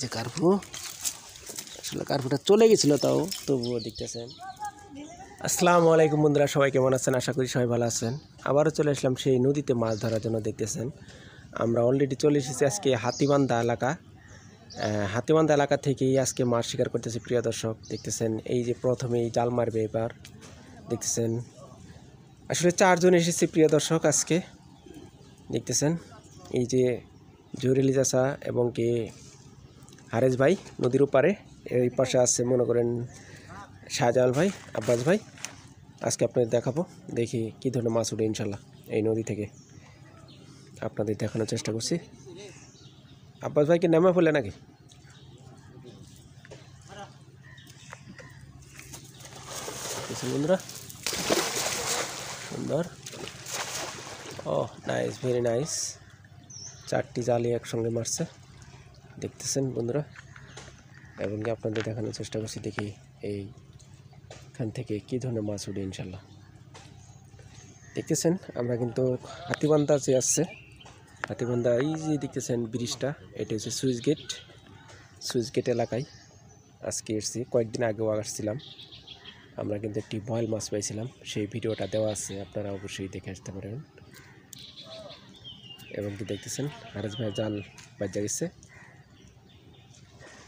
যে কার্পু আসলে কার্পুটা চলে গেছিল, তাও তবুও দেখতেছেন। আসসালামু আলাইকুম বন্ধুরা, সবাই কেমন আছেন? আশা করি সবাই ভালো আছেন। আবারও চলে আসলাম সেই নদীতে মাছ ধরার জন্য। দেখতেছেন আমরা অলরেডি চলে এসেছি আজকে হাতিবান্ধা এলাকা। হাতিবান্ধা এলাকা থেকেই আজকে মাছ শিকার করতেছি প্রিয় দর্শক। দেখতেছেন এই যে প্রথমেই জাল মারবে এবার। দেখতেছেন আসলে 4 জন এসেছি প্রিয় দর্শক আজকে। দেখতেছেন এই যে জহুরুল চাচা এবং কি হারেস ভাই নদীর ওপারে, এই পাশে আছে মনে করেন শাহজালাল ভাই, আব্বাস ভাই। আজকে আপনাদের দেখাবো, দেখি কী ধরনের মাছ উঠে ইনশাল্লাহ এই নদী থেকে আপনাদের দেখানোর চেষ্টা করছি। আব্বাস ভাইকে নামা ফেলে নাকি? বন্ধুরা সুন্দর, ও নাইস, ভেরি নাইস। 4টি জালি একসঙ্গে মারছে, দেখতেছেন বন্ধুরা, এবং কি আপনাদের দেখানোর চেষ্টা করছি। দেখি এইখান থেকে কী ধরনের মাছ উঠে ইনশাল্লাহ। দেখতেছেন আমরা কিন্তু হাতিবান্ধা যে আসছে, হাতিবান্ধা এই যে দেখতেছেন ব্রিজটা, এটা হচ্ছে সুইচ গেট এলাকায় আজকে এসেছি। কয়েকদিন আগেও আসছিলাম, আমরা কিন্তু একটি বয়েল মাছ পাইছিলাম, সেই ভিডিওটা দেওয়া আছে, আপনারা অবশ্যই দেখে আসতে পারেন। এবং কি দেখতেছেন হারেস ভাই জাল বাজা গেছে,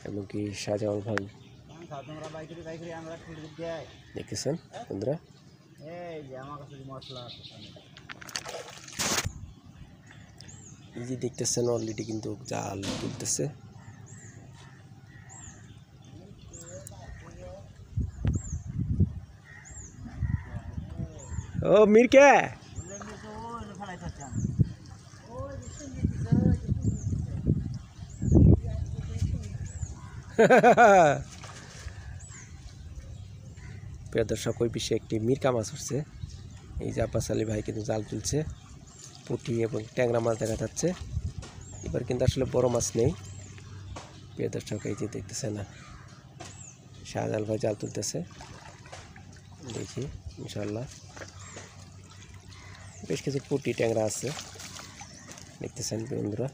এবং কি শাহজালাল ভাই দেখতেছেন বন্ধুরা। এই যে দেখতেছেন অলরেডি কিন্তু জাল তুলতেছে। ও মিরকে প্রিয় দর্শক, ওই বিষয়ে একটি মিরকা মাছ উঠছে। এই যে আব্বাস আলী ভাই কিন্তু জাল তুলছে, পুঁটি এবং ট্যাংরা মাছ দেখা যাচ্ছে। এবার কিন্তু আসলে বড় মাছ নেই প্রিয় দর্শক। এই যে দেখতেছে না, শাহজালাল ভাই জাল তুলতেছে, দেখি ইনশাল্লাহ বেশ কিছু পুঁটি ট্যাংরা আছে, দেখতেছেন বন্ধুরা।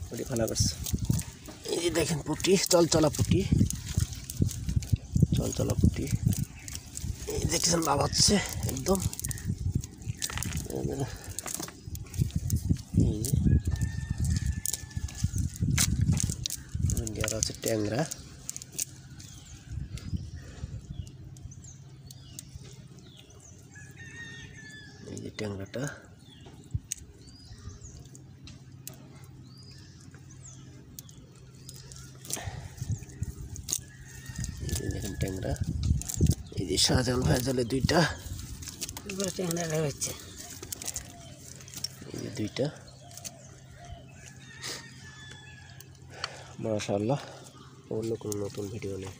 পুঁটি ফেলা করছে, এই যে দেখেন পুঁটি, চলচলা পুঁটি, এই দেখছেন লাভ হচ্ছে একদম। ইন্ডিয়ার হচ্ছে ট্যাংরা, এই যে ট্যাংরাটা, দেখেন ট্যাংরা। এই যে শাহজালাল ভাই জালে 2টা ট্যাংরা হচ্ছে, এই যে 2টা, মাশাআল্লাহ। অন্য কোনো নতুন ভিডিও নেই।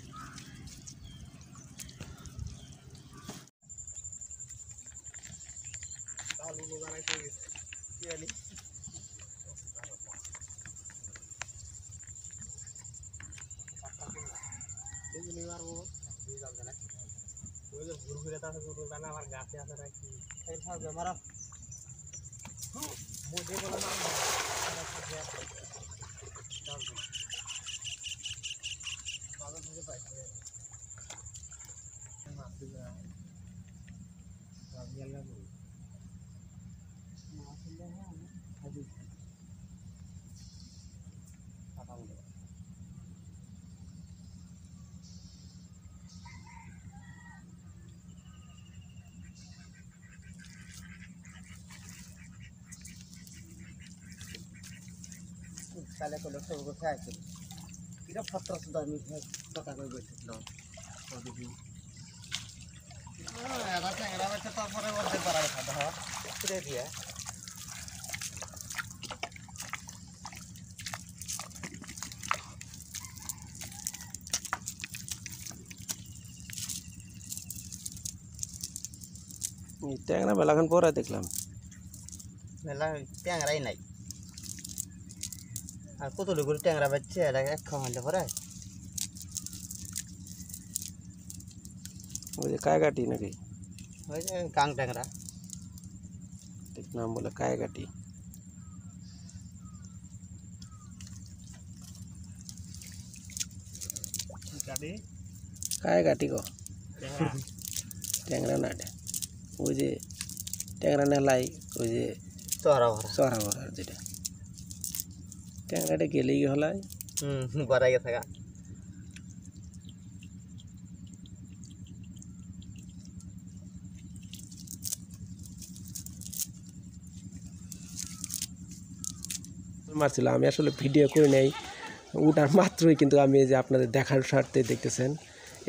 কালে কলে সব কোথায় আছে, এটা 17 আমি কথা কই বসছিল ওদিকে। এরা ট্যাংরা বাচ্চা তারপরে বলতে পারা কথা ছেড়ে দিয়ে। ট্যাংরা মেলাখান পরে দেখলাম, মেলা ট্যাংরাই নাই। আর কত লোক ট্যাংরা বাচ্চা এটা এক খাওয়ালে পরে ওই যে কায়গাটি নাকি? ওই যে কাং ট্যাংরা। ঠিক নাম বলে কায়গাটি। কায়গাটি গো, ট্যাংরা না এটা। ওই যে ট্যাংরা নেলাই, ওই যে চড়া ভরা। চড়া ভরার যেটা ট্যাংরাটা গেলেই হলাই। বড়াই গেছে গা। মারছিল, আমি আসলে ভিডিও করে নেই উঠার মাত্রই, কিন্তু আমি এই যে আপনাদের দেখার স্বার্থে দেখতেছেন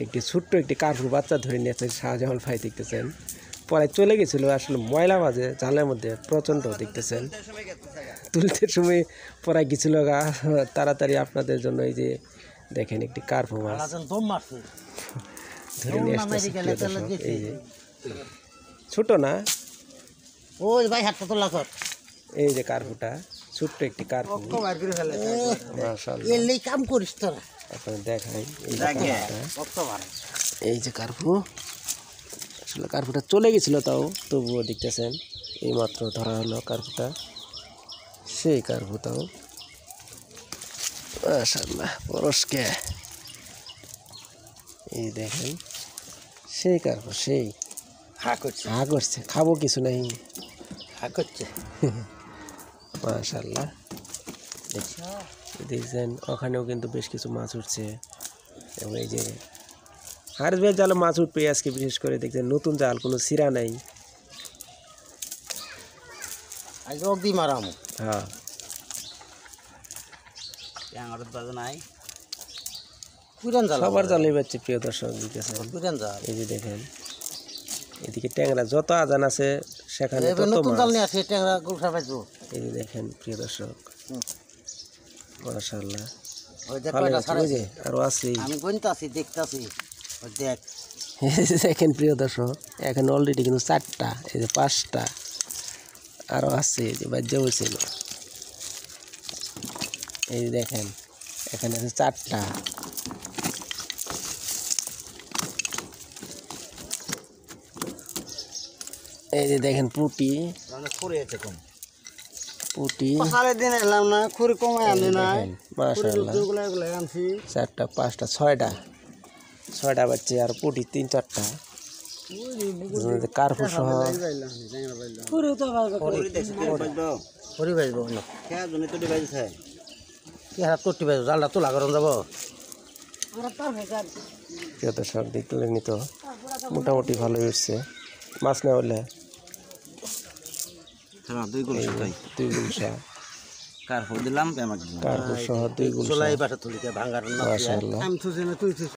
একটি ছোট্ট একটি কার্পুর বাচ্চা ধরে নিয়েছে শাহজাহান ভাই, দেখতেছেন পরে চলে গেছিল। আসলে ময়লা মাঝে জালের মধ্যে প্রচণ্ড, দেখতেছেন তুলতে সময় পরে গেছিল গা তাড়াতাড়ি। আপনাদের জন্য এই যে দেখেন একটি কার্পু মাছ ধরে নিয়ে আসতেছে। এই যে ছোট না, ওই ভাই হাতটা তোলা কর। এই যে কার্পুটা ছোট্ট একটি কার্পু, মাশাআল্লাহ। এই কাম করিস তোরা, আপনাদের দেখাই এই যে কার্পু। আসলে কার্পুটা চলে গেছিল, তাও তবুও দেখতেছেন এই মাত্র ধরা হলো কার্পুটা, সেই কার্পু তাও মাশাআল্লাহ পরশকে। এই দেখেন সেই কার্পু, সেই হা করছে, হা করছে, খাবো কিছু নাই, হা করছে। মাশাআল্লাহ। দেখছেন ওখানেও কিন্তু বেশ কিছু মাছ উঠছে, এবং এই যে হারিস ভাই জালে মাছ উঠবে আজকে, বিশেষ করে দেখছেন নতুন জাল, কোনো সিরা নাই। আজ অগদি মারাম। হ্যাঁ ট্যাংরার বাজে নাই, পুরান জাল, সবার জালে বাচ্চা। প্রিয় দর্শক দেখতেছেন পুরান জাল। এই যে দেখেন এদিকে ট্যাংরা যত আজান আছে সেখানে তত নতুন মাছ। জাল নিয়ে আসে ট্যাংরা গুলশা পাইছো। এই যে দেখেন প্রিয় দর্শক, মাশাআল্লাহ ওই দেখ ভালো কয়টা আছে, ছাড়ে, ওই যে আরো আছে। আমি গুনতাছি দেখতাছি। ওই দেখ দেখেন প্রিয় দর্শক, এখানে অলরেডি কিন্তু 4টা, এই যে 5টা আরো আছে, এই যে বাজ্য বলছিল। এই যে দেখেন এখানে আছে 4টা। এই যে দেখেন পুটি, পুটি সাড়ে দিন এলাম না, খুরি কমাই আনি না। মাশাআল্লাহ 4টা 5টা 6টা বাচ্চা, আর পুটি 3-4টা কার্পু সহ। খুরি বাজবো না, কি হাত করতে বাজবো, জালটা তোলা গরম যাবো। যত সব দিক তুলে নিত, মোটামুটি ভালোই উঠছে মাছ না হলে। 2 গুলশা কার্পু দিলাম, কার্পু সহ 2 গুলশা, চলাই বাসা তুলিতে ভাঙার না। মাশাআল্লাহ। আমি তো তুই